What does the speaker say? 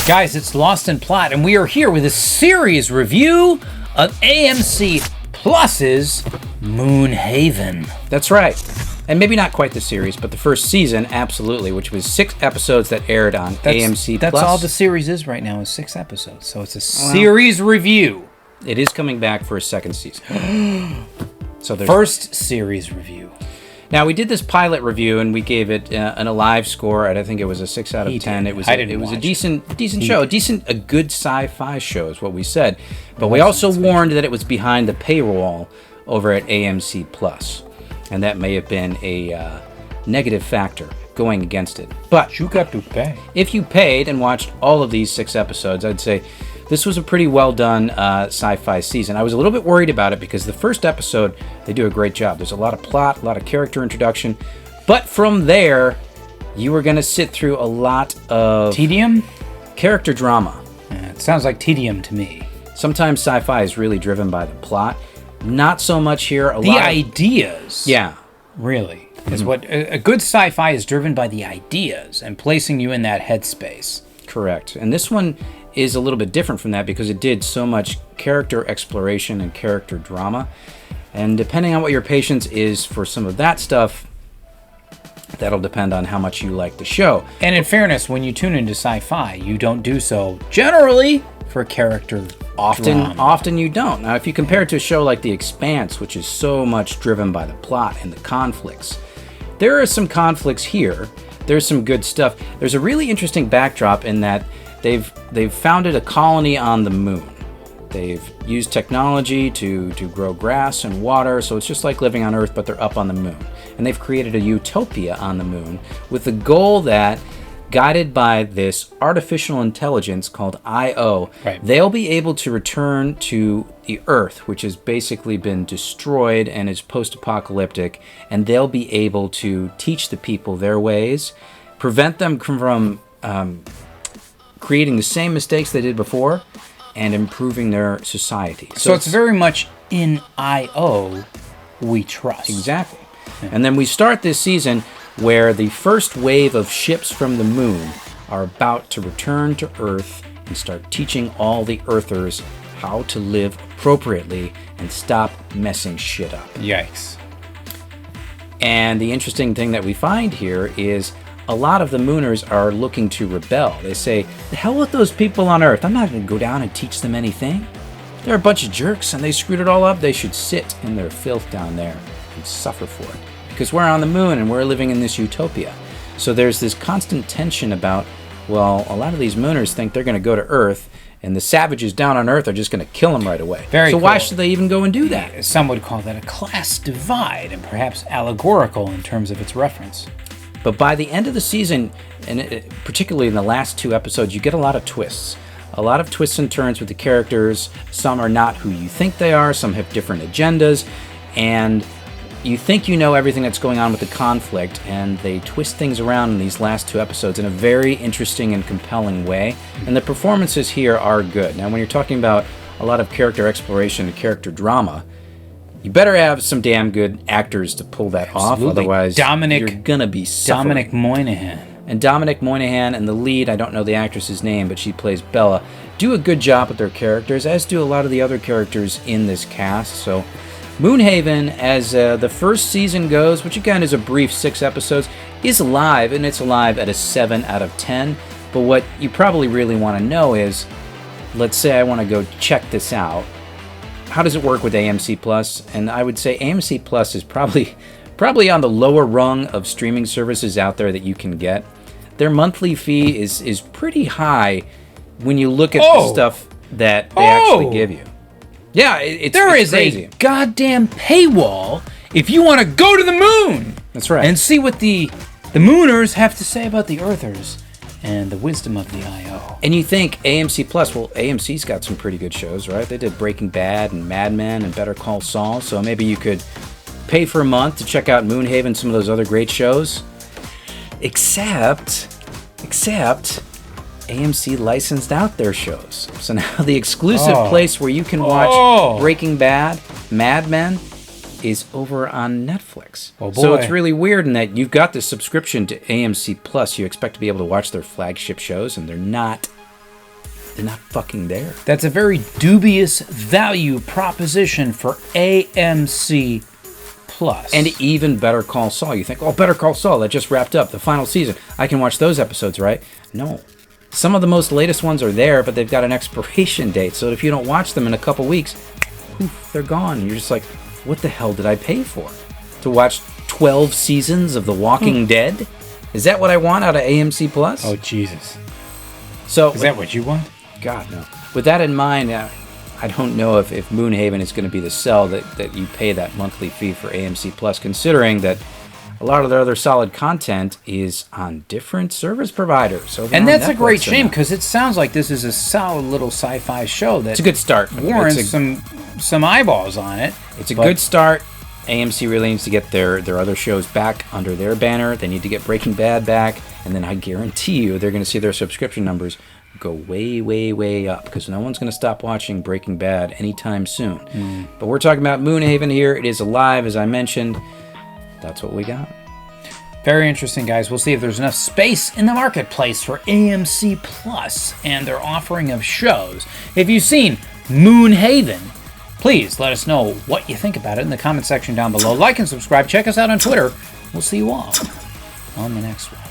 Guys, it's Lost in Plot, and we are here with a series review of AMC Plus's Moonhaven. That's right. And maybe not quite the series, but the first season, absolutely, which was 6 episodes that aired on AMC That's Plus. all the series is right now, is 6 episodes. So it's a series review. It is coming back for a second season. So there's First series review. Now, we did this pilot review, and we gave it an alive score at, I think it was a 6 out of 10. It was a decent show, a good sci-fi show is what we said. But we also warned that it was behind the paywall over at AMC Plus, and that may have been a negative factor going against it. But You got to pay. if you paid and watched all of these 6 episodes, I'd say this was a pretty well done sci-fi season. I was a little bit worried about it because the first episode, they do a great job. There's a lot of plot, a lot of character introduction. But from there, you were going to sit through a lot of Tedium? character drama. It sounds like tedium to me. Sometimes sci-fi is really driven by the plot. Not so much here. The ideas. Yeah. Really. Is what a good sci-fi is driven by the ideas and placing you in that headspace. Correct. And this one is a little bit different from that because it did so much character exploration and character drama. And depending on what your patience is for some of that stuff, that'll depend on how much you like the show. And in fairness, when you tune into sci-fi, you don't do so generally for character drama. Often you don't. Now, if you compare it to a show like The Expanse, which is so much driven by the plot and the conflicts, there are some conflicts here. There's some good stuff. There's a really interesting backdrop in that they've founded a colony on the moon. They've used technology to grow grass and water, so it's just like living on Earth, but they're up on the moon. And they've created a utopia on the moon with the goal that, guided by this artificial intelligence called I.O., they'll be able to return to the Earth, which has basically been destroyed and is post-apocalyptic, and they'll be able to teach the people their ways, prevent them from creating the same mistakes they did before, and improving their society. So it's very much in I.O. we trust. Exactly. Yeah. And then we start this season where the first wave of ships from the moon are about to return to Earth and start teaching all the Earthers how to live appropriately and stop messing shit up. Yikes. And the interesting thing that we find here is a lot of the Mooners are looking to rebel. They say, the hell with those people on Earth. I'm not going to go down and teach them anything. They're a bunch of jerks and they screwed it all up. They should sit in their filth down there and suffer for it. Because we're on the moon and we're living in this utopia. So there's this constant tension about, well, a lot of these Mooners think they're going to go to Earth and the savages down on Earth are just going to kill them right away. Very so cool. Why should they even go and do that? Some would call that a class divide and perhaps allegorical in terms of its reference. But by the end of the season, and particularly in the last 2 episodes, you get a lot of twists. A lot of twists and turns with the characters. Some are not who you think they are. Some have different agendas. And you think you know everything that's going on with the conflict, and they twist things around in these last 2 episodes in a very interesting and compelling way. And the performances here are good. Now, when you're talking about a lot of character exploration and character drama, you better have some damn good actors to pull that off. Otherwise, you're gonna be suffering. Dominic Moynihan. And Dominic Moynihan and the lead, I don't know the actress's name, but she plays Bella, do a good job with their characters, as do a lot of the other characters in this cast. So Moonhaven, as the first season goes, which again is a brief 6 episodes, is alive, and it's alive at a 7 out of 10. But what you probably really want to know is, let's say I want to go check this out. How does it work with AMC Plus? And I would say AMC Plus is probably on the lower rung of streaming services out there that you can get. Their monthly fee is pretty high when you look at the stuff that they actually give you. Yeah, it's crazy. A goddamn paywall if you want to go to the moon. That's right. And see what the Mooners have to say about the Earthers and the wisdom of the I.O. And you think AMC Plus, well, AMC's got some pretty good shows, right? They did Breaking Bad and Mad Men and Better Call Saul, so maybe you could pay for a month to check out Moonhaven and some of those other great shows. Except AMC licensed out their shows. So now the exclusive place where you can watch Breaking Bad, Mad Men, is over on Netflix. Oh, boy. So it's really weird in that you've got this subscription to AMC Plus. You expect to be able to watch their flagship shows, and they're not fucking there. That's a very dubious value proposition for AMC Plus. And even Better Call Saul. You think, oh, Better Call Saul, that just wrapped up, the final season. I can watch those episodes, right? No. Some of the most latest ones are there, but they've got an expiration date. So if you don't watch them in a couple weeks, poof, they're gone. You're just like, what the hell did I pay for? To watch 12 seasons of The Walking Dead? Is that what I want out of AMC Plus? Oh, Jesus. So Is that what you want? God, no. With that in mind, I don't know if Moonhaven is going to be the sell that you pay that monthly fee for AMC Plus, considering that a lot of their other solid content is on different service providers. And that's a great shame, because it sounds like this is a solid little sci-fi show that it's a good start. warrants some eyeballs on it. It's a good start. AMC really needs to get their other shows back under their banner. They need to get Breaking Bad back, and then I guarantee you they're going to see their subscription numbers go way, way, way up, because no one's going to stop watching Breaking Bad anytime soon. But we're talking about Moonhaven here. It is alive, as I mentioned. That's what we got. Very interesting, guys. We'll see if there's enough space in the marketplace for AMC Plus and their offering of shows. If you've seen Moonhaven, please let us know what you think about it in the comment section down below. Like and subscribe. Check us out on Twitter. We'll see you all on the next one.